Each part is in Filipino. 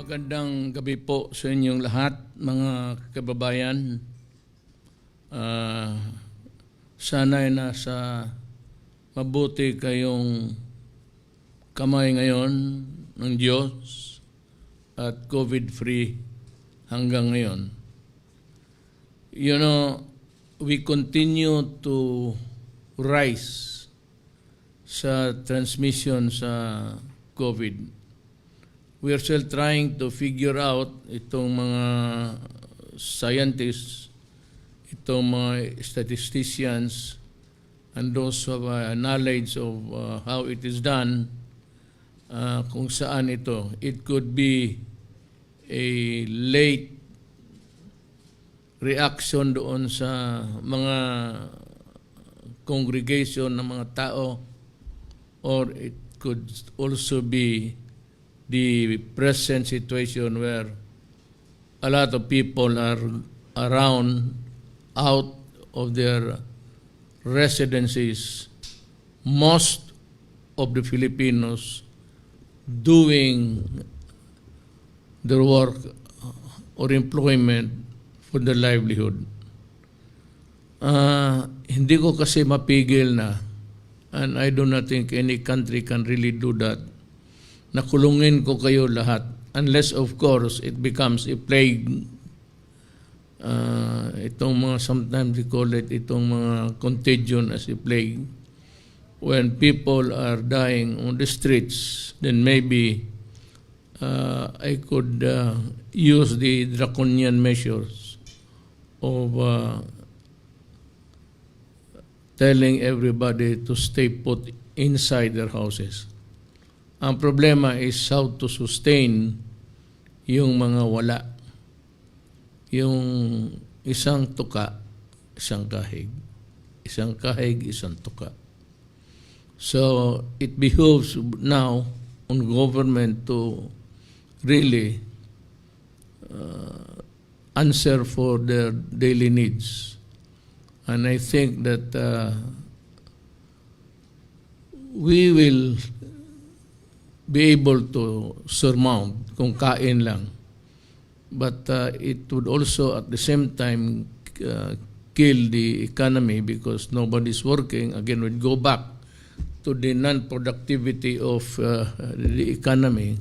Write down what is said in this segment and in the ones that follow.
Magandang gabi po sa inyong lahat, mga kababayan. Sana'y nasa mabuti kayong kamay ngayon ng Diyos at COVID-free hanggang ngayon. You know, we continue to rise sa transmission sa COVID. We are still trying to figure out itong mga scientists, itong mga statisticians, and those who have knowledge of how it is done, kung saan ito. It could be a late reaction doon sa mga congregation ng mga tao, or it could also be the present situation where a lot of people are around, out of their residencies, most of the Filipinos doing their work or employment for their livelihood. Hindi ko kasi mapigil na, and I do not think any country can really do that, nakulungin ko kayo lahat, unless of course it becomes a plague. Itong mga, sometimes we call it itong mga contagion as a plague. When people are dying on the streets, then maybe I could use the draconian measures of telling everybody to stay put inside their houses. Ang problema is how to sustain yung mga wala. Yung isang tuka, isang kahig. Isang kahig, isang tuka. So it behooves now on government to really answer for their daily needs. And I think that we will be able to surmount kung kain lang. But it would also at the same time kill the economy because nobody's working. Again, we'd go back to the non-productivity of the economy.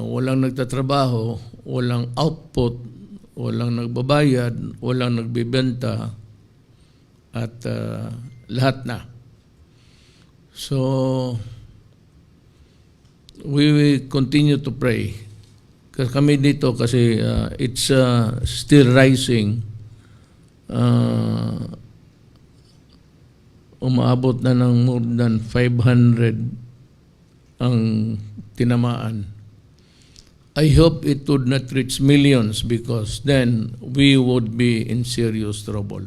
Walang nagtatrabaho, walang output, walang nagbabayad, walang nagbibenta, at lahat na. So we will continue to pray. Kasi kami dito kasi it's still rising. Umaabot na ng more than 500 ang tinamaan. I hope it would not reach millions because then we would be in serious trouble.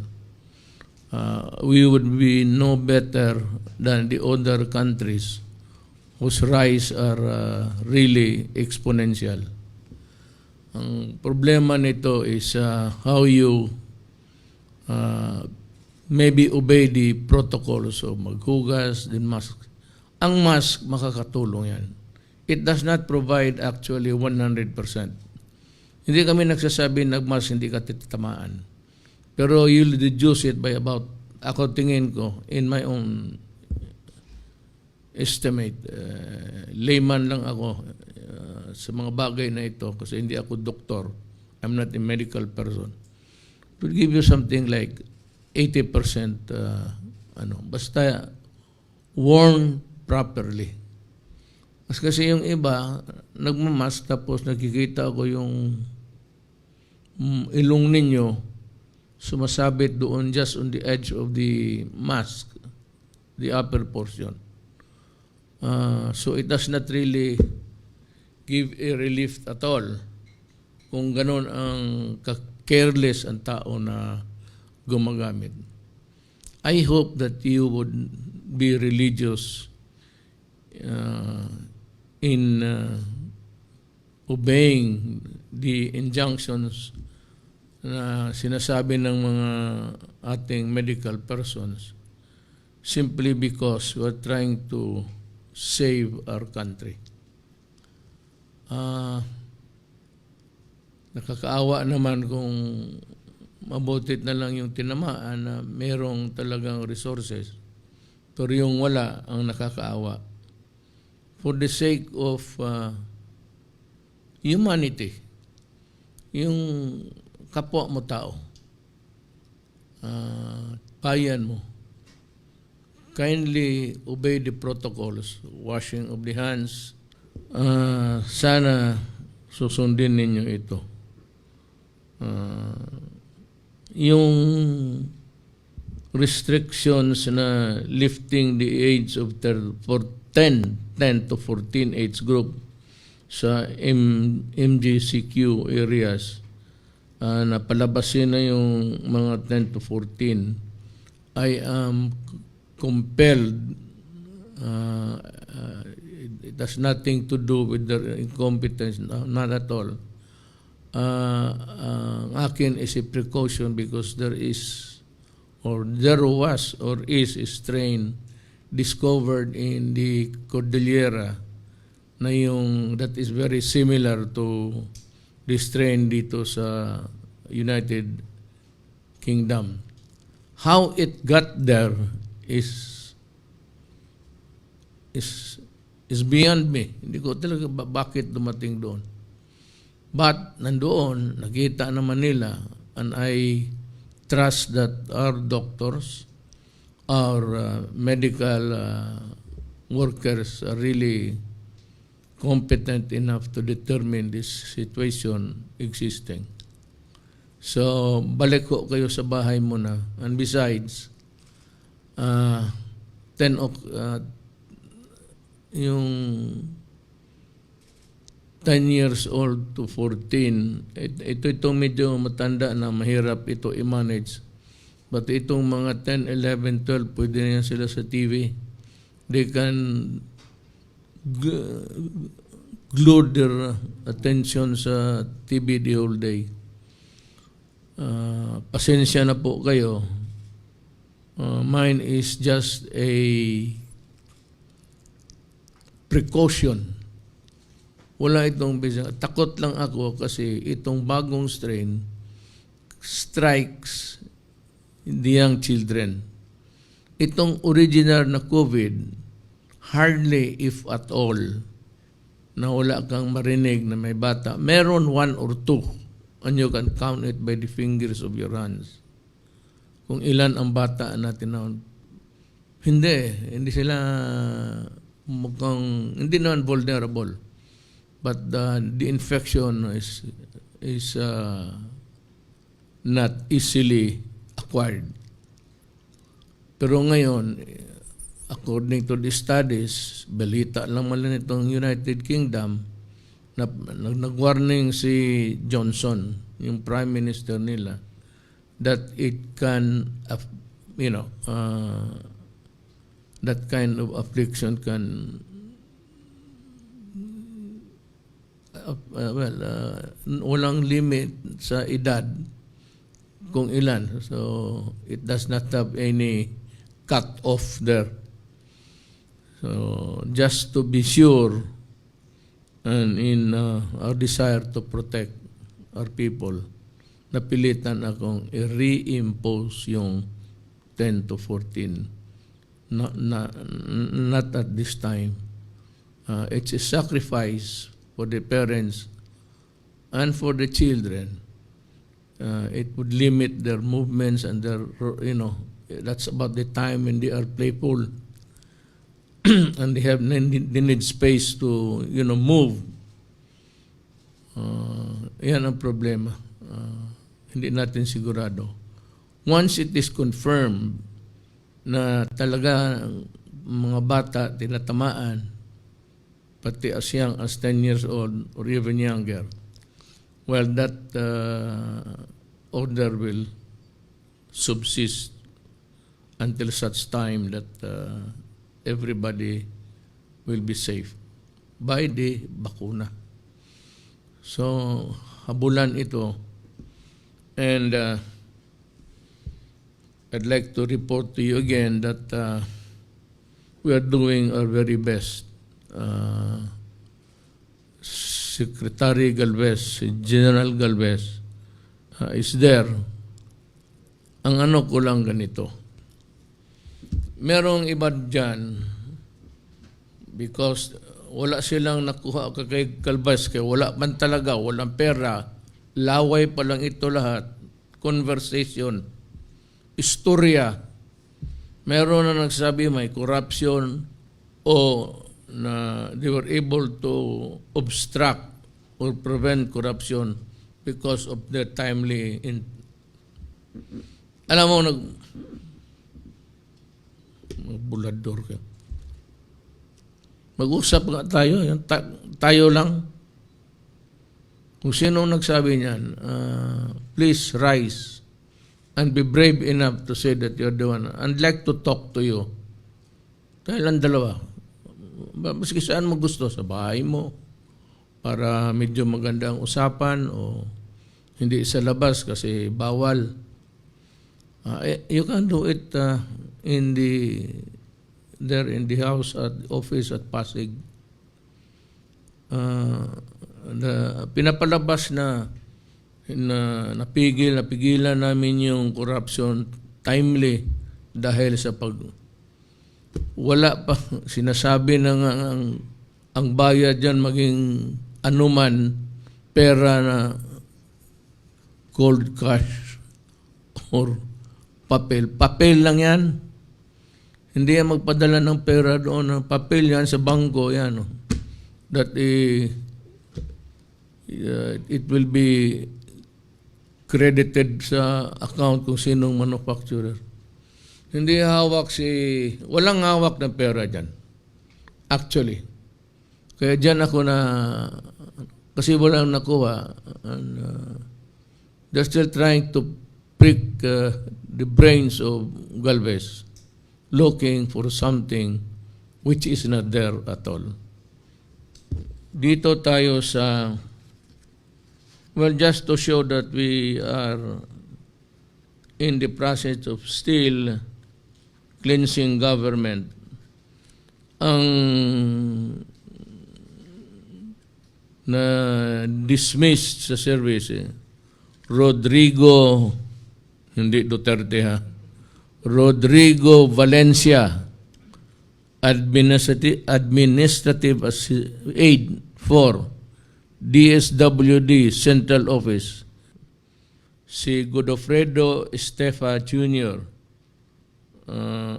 We would be no better than the other countries whose rise are really exponential. Ang problema nito is how you maybe obey the protocols of maghugas, din mask. Ang mask, makakatulong yan. It does not provide actually 100%. Hindi kami nagsasabi nagmask hindi ka titamaan. Pero you'll reduce it by about, ako tingin ko, in my own estimate, layman lang ako sa mga bagay na ito kasi hindi ako doktor. I'm not a medical person. It will give you something like 80% basta worn properly. Kasi yung iba, nagmamask tapos nakikita ko yung ilong ninyo sumasabit doon just on the edge of the mask, the upper portion. So it does not really give a relief at all kung ganun ang careless ang tao na gumagamit. I hope that you would be religious in obeying the injunctions na sinasabi ng mga ating medical persons simply because we're trying to save our country. nakakaawa naman kung mabutit na lang yung tinamaan na merong talagang resources. Pero yung wala ang nakakaawa. For the sake of humanity, yung kapwa mo tao, bayan mo, kindly obey the protocols, washing of the hands. Sana susundin ninyo ito. Yung restrictions na lifting the age of for 10 to 14 age group sa MGCQ areas, na palabasin na yung mga 10 to 14, I am compelled. It has nothing to do with their incompetence, not at all. Ang akin is a precaution because there was or is a strain discovered in the Cordillera na yung that is very similar to the strain dito sa United Kingdom. How it got there is beyond me. Hindi ko talaga bakit dumating doon. But nandoon, nakita naman nila, and I trust that our doctors, our medical workers are really competent enough to determine this situation existing. So, balik ko kayo sa bahay muna. And besides, yung 10 years old to 14, itong medyo matanda na mahirap ito i-manage. But itong mga 10, 11, 12, pwede na yan sila sa TV. They can glue their attention sa TV the whole day. Pasensya na po kayo. Mine is just a precaution. Wala itong bisa. Takot lang ako kasi itong bagong strain strikes the young children. Itong original na COVID, hardly if at all, na wala kang marinig na may bata. Meron 1 or 2, and you can count it by the fingers of your hands. Kung ilan ang bata natin na hindi sila hindi naman vulnerable. But the infection is not easily acquired. Pero ngayon, according to the studies, balita lang mala nitong United Kingdom, na nag-warning si Johnson, yung Prime Minister nila, that it can, that kind of affliction can walang limit sa edad kung ilan. So, it does not have any cut off there. So, just to be sure, and in our desire to protect our people, napilitan akong i-reimpose yung 10 to 14. Not at this time. It's a sacrifice for the parents and for the children. It would limit their movements and their, that's about the time when they are playful and they need space to, move. Yan ang problema. Hindi natin sigurado. Once it is confirmed na talaga mga bata tinatamaan, pati as young as 10 years old or even younger, well, that order will subsist until such time that everybody will be safe by the bakuna. So, habulan ito. And I'd like to report to you again that we are doing our very best. Si Secretary Galvez, si General Galvez, is there. Ang ano ko lang ganito. Merong iba dyan, because wala silang nakuha kay Galvez, kaya wala man talaga, walang pera, laway pa lang ito lahat, conversation, istorya. Meron na nagsabi may corruption o na they were able to obstruct or prevent corruption because of their timely alam mo, magbulador ka. Mag-usap nga tayo, tayo lang. Kung sino nagsabi niyan, please rise and be brave enough to say that you're the one. I'd like to talk to you. Tayo lang dalawa. Maski saan mo gusto, sa bahay mo, para medyo maganda ang usapan, o hindi sa labas kasi bawal. You can do it there in the house at office at Pasig. Pinapalabas na napigilan namin yung corruption timely dahil sa wala pa sinasabi na ang bayad dyan maging anuman pera na cold cash or papel lang yan. Hindi yan magpadala ng pera doon. Papel yan sa bangko yan. That it will be credited sa account kung sinong manufacturer. Hindi hawak walang hawak ng pera dyan. Actually. Kaya dyan ako kasi walang nakuha. And, they're still trying to prick the brains of Galvez, looking for something which is not there at all. Dito tayo sa, well, just to show that we are in the process of still cleansing government, ang na dismissed sa service, Rodrigo, hindi Duterte ha, Rodrigo Valencia, administrative aid for DSWD Central Office. Si Godofredo Estefa Jr.,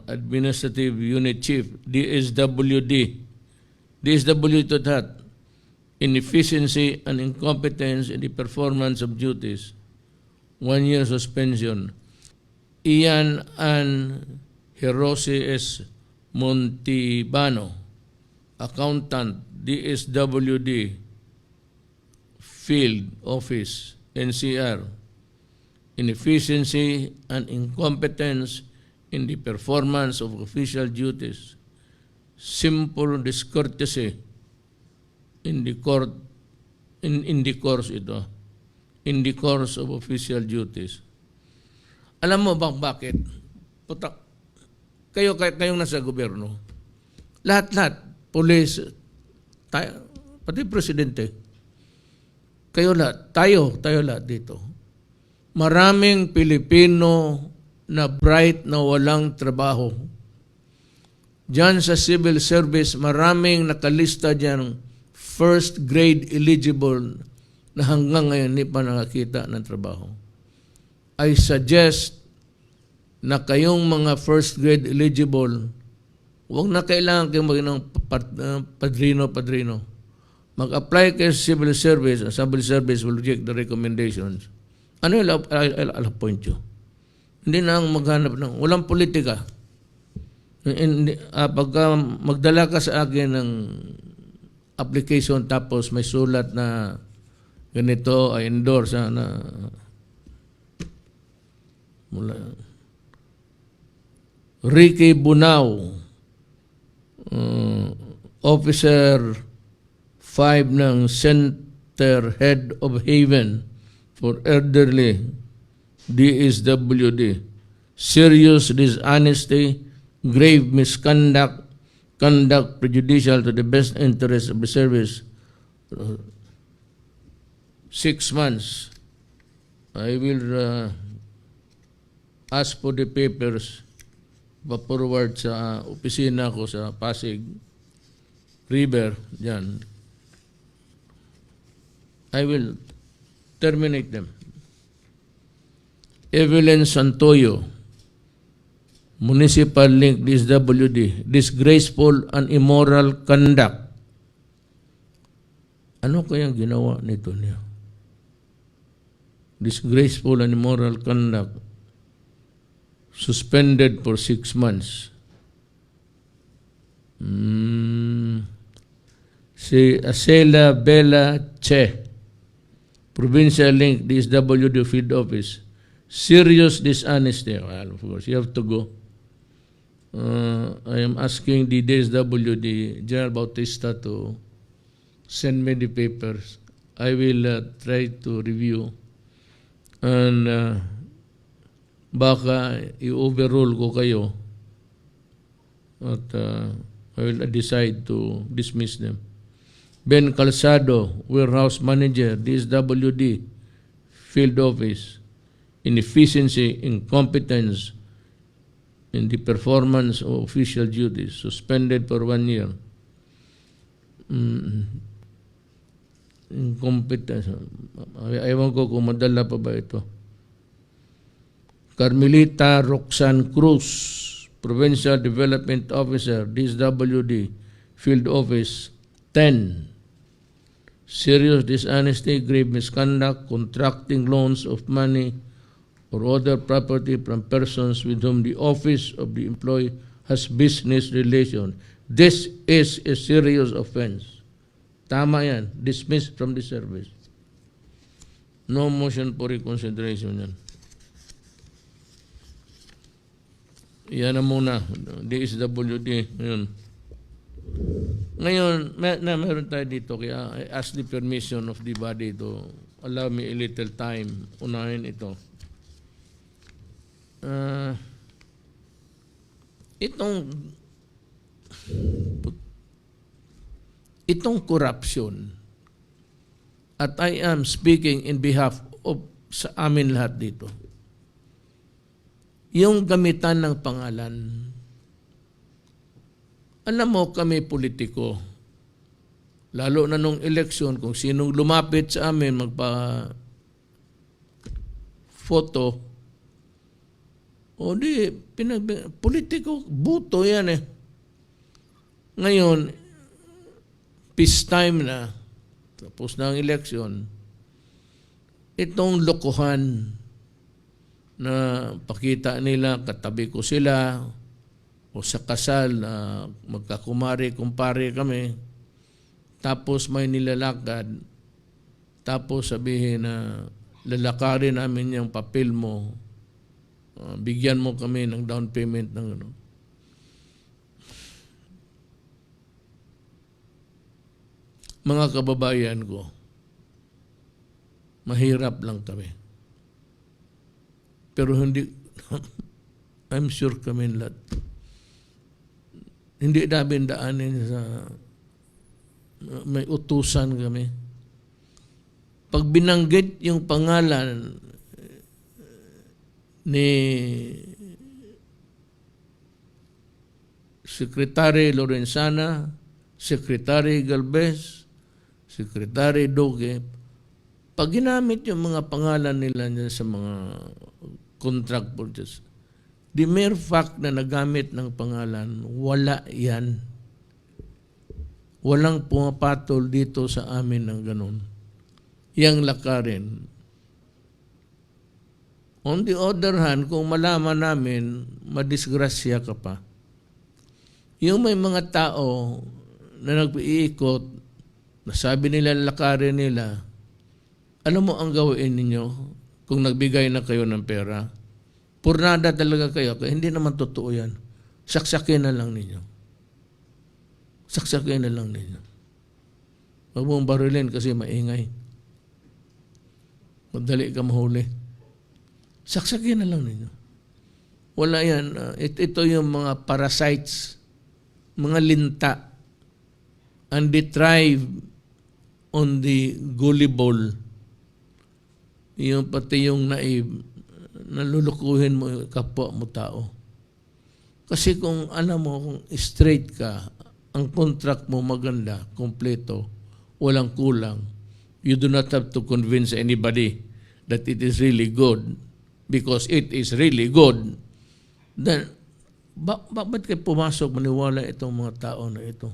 Administrative Unit Chief, DSWD. DSWD to that, inefficiency and incompetence in the performance of duties. 1 year suspension. Ian and Hirose S. Montibano, Accountant, DSWD, Field Office, NCR. Inefficiency and incompetence in the performance of official duties. Simple discourtesy in the course of official duties. Alam mo bang bakit? Kayong nasa gobyerno, lahat, police, pati presidente, tayo lahat dito. Maraming Pilipino na bright na walang trabaho. Diyan sa civil service, maraming nakalista diyan first grade eligible na hanggang ngayon hindi pa nakakita ng trabaho. I suggest na kayong mga first grade eligible, huwag na kailangan kayong maging ng padrino. Mag-apply kayo sa civil service, and civil service will reject the recommendations. Ano yung I'll appoint you? Hindi na ang maghanap ng, walang politika. Pagka magdala ka sa akin ng application tapos may sulat na ganito, I endorse na mula Ricky Bunao, Officer 5 ng Center Head of Haven for Elderly, DSWD. Serious dishonesty, grave misconduct, conduct prejudicial to the best interest of the service. 6 months, I will ask for the papers pa-forward sa opisina ko sa Pasig River, dyan. I will terminate them. Evelyn Santoyo, Municipal Link, DSWD, disgraceful and immoral conduct. Ano kayang ginawa nito niya? Disgraceful and immoral conduct. Suspended for 6 months. Si Acela Bella Che, Provincial Link, DSWD Field Office. Serious dishonesty. Well, of course, you have to go. I am asking the DSWD, General Bautista, to send me the papers. I will try to review. And baka i-overrule ko kayo at I will decide to dismiss them. Ben Calzado, Warehouse Manager, DSWD, Field Office, inefficiency, incompetence in the performance of official duties, suspended for 1 year. Incompetence. Ayaw ko kung madala pa ba ito. Carmelita Roxanne Cruz, Provincial Development Officer, DSWD, Field Office, 10. Serious dishonesty, grave misconduct, contracting loans of money or other property from persons with whom the office of the employee has business relation. This is a serious offense. Tama yan. Dismissed from the service. No motion for reconsideration yan. Yan na muna. DSWD. Ngayon, meron tayo dito. Kaya I ask the permission of the body to allow me a little time. Unahin ito. Itong corruption, at I am speaking in behalf of sa amin lahat dito, yung gamitan ng pangalan. Alam mo, kami politiko, lalo na nung eleksyon, kung sinong lumapit sa amin magpa-photo, o di, politiko, buto yan eh. Ngayon, peace time na, tapos na ang eleksyon, itong lokohan na pakita nila, katabi ko sila, o sa kasal na magkakumari-kumpare kami, tapos may nilalakad, tapos sabihin na lalakarin namin yung papel mo, bigyan mo kami ng down payment ng ano. Mga kababayan ko, mahirap lang kami. Pero hindi, I'm sure kami lahat, hindi namin daanin sa, may utusan kami. Pag binanggit yung pangalan ni Secretary Lorenzana, Secretary Galvez, Secretary Duque, pag ginamit yung mga pangalan nila sa mga contract purchase, the mere fact na nagamit ng pangalan, wala yan. Walang pumapatol dito sa amin ng ganun. Yang lakarin. On the other hand, kung malaman namin, madisgrasya ka pa. Yung may mga tao na nag-iikot, nasabi nila, lakarin nila, alam mo ang gawin ninyo kung nagbigay na kayo ng pera? Purnada talaga kayo, kaya hindi naman totoo yan. Saksakin na lang ninyo. Saksakin na lang ninyo. Huwag mong barilin kasi maingay. Madali ka mahuli. Saksakin na lang ninyo. Wala yan. Ito yung mga parasites, mga linta, and they thrive on the gullible yung pati yung nalulukuhin mo yung kapwa mo tao. Kasi kung alam mo, kung straight ka, ang contract mo maganda, kompleto, walang kulang, you do not have to convince anybody that it is really good because it is really good. Then, bakit kayo pumasok maniwala itong mga tao na ito?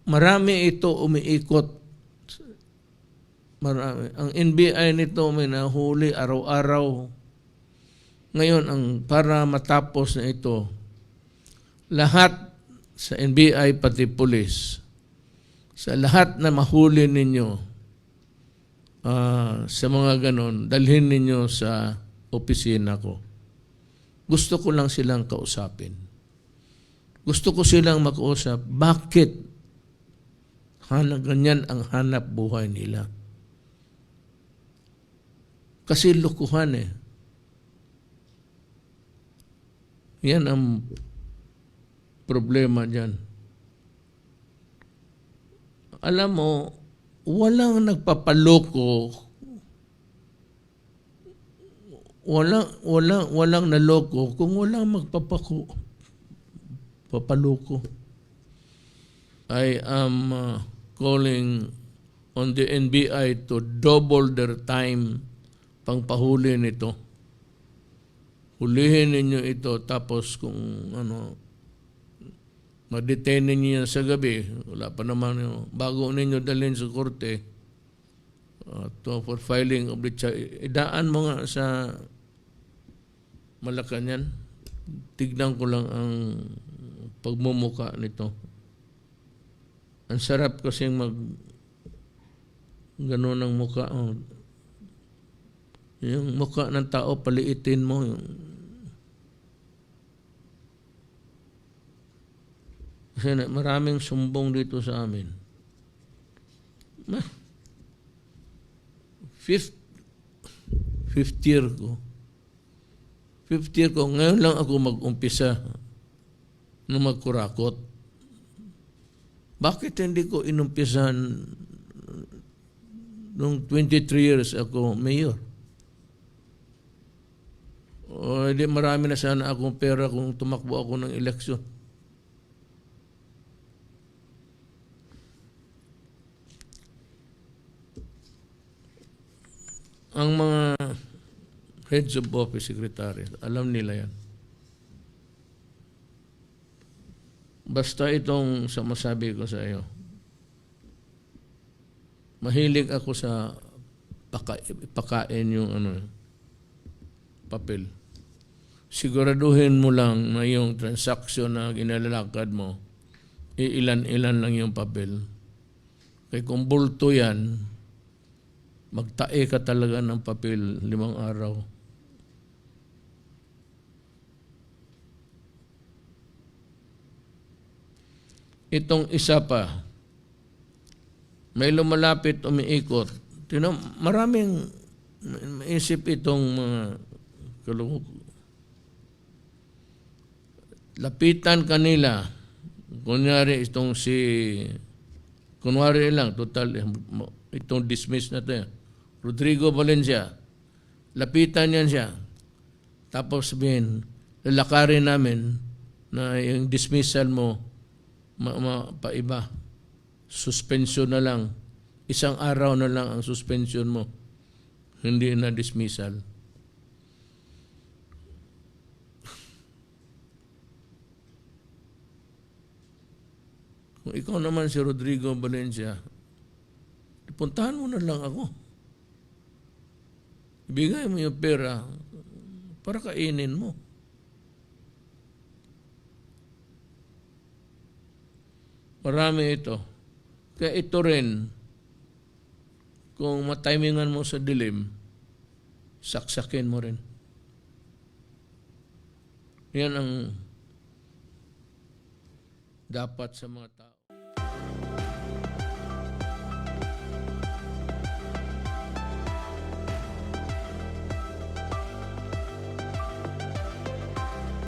Marami ito umiikot. Marami. Ang NBI nito may nahuli araw-araw. Ngayon, para matapos na ito, lahat sa NBI pati pulis, sa lahat na mahuli ninyo, sa mga ganon, dalhin ninyo sa opisina ko. Gusto ko lang silang kausapin. Gusto ko silang makausap. Bakit ganyan ang hanap buhay nila? Kasi lukuhan eh. Yan ang problema dyan. Alam mo, walang nagpapaloko, walang naloko kung walang papaloko. I am calling on the NBI to double their time pangpahuli nito. Hulihin ninyo ito tapos kung ma-detain ninyo yan sa gabi, wala pa naman yung bago ninyo dalhin sa korte for filing of the charge. Idaan mo nga sa Malacañang. Tignan ko lang ang pagmumuka nito. Ang sarap kasing gano'n ang muka. Yung muka ng tao, paliitin mo. Kasi maraming sumbong dito sa amin. Fifth year ko. Ngayon lang ako mag-umpisa na magkurakot. Bakit hindi ko inumpisan nung 23 years ako mayor? O hindi marami na sana akong pera kung tumakbo ako ng eleksyon. Ang mga heads of office secretaries, alam nila yan. Basta itong sa masabi ko sa iyo, mahilig ako sa pakain yung papel. Siguraduhin mo lang na yung transaksyon na ginalalakad mo, ilan-ilan lang yung papel. Kaya kung bulto yan, magtae ka talaga ng papel 5 araw. Itong isa pa, may lumalapit, umiikot. Maraming maisip itong mga lapitan kanila. Kunyari kunwari lang, total, itong dismiss na ito. Rodrigo Valencia, lapitan yan siya. Tapos sabihin, lalakarin namin na yung dismissal mo, paiba. Suspension na lang. 1 araw na lang ang suspension mo. Hindi na dismissal. Kung ikaw naman si Rodrigo Valencia, puntahan mo na lang ako. Ibigay mo yung pera para kainin mo. Marami ito. Kaya ito rin, kung matimingan mo sa dilim, saksakin mo rin. Yan ang dapat sa mga tao.